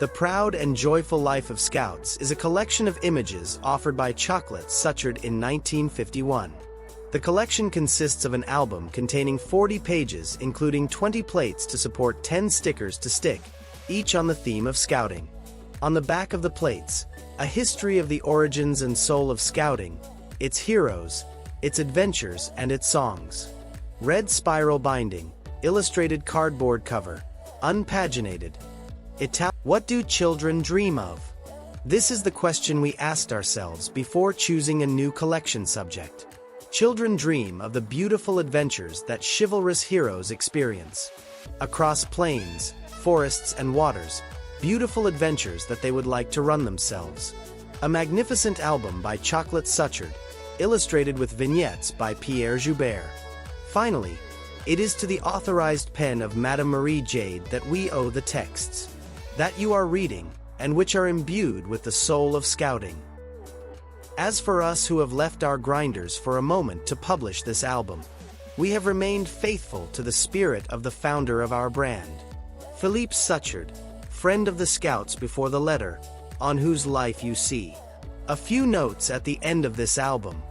The Proud and Joyful Life of Scouts is a collection of images offered by Chocolate Suchard in 1951. The collection consists of an album containing 40 pages including 20 plates to support 10 stickers to stick, each on the theme of Scouting. On the back of the plates, a history of the origins and soul of Scouting, its heroes, its adventures and its songs. Red spiral binding, illustrated cardboard cover, unpaginated. What do children dream of? This is the question we asked ourselves before choosing a new collection subject. Children dream of the beautiful adventures that chivalrous heroes experience. Across plains, forests and waters, beautiful adventures that they would like to run themselves. A magnificent album by Chocolate Suchard, illustrated with vignettes by Pierre Joubert. Finally, it is to the authorized pen of Madame Marie Jade that we owe the texts that you are reading, and which are imbued with the soul of Scouting. As for us who have left our grinders for a moment to publish this album, we have remained faithful to the spirit of the founder of our brand, Philippe Suchard, friend of the Scouts before the letter, on whose life you see. A few notes at the end of this album.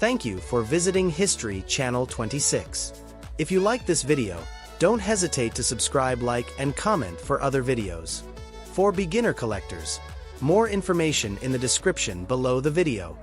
Thank you for visiting History Channel 26. If you like this video, don't hesitate to subscribe, like, and comment for other videos. For beginner collectors, more information in the description below the video.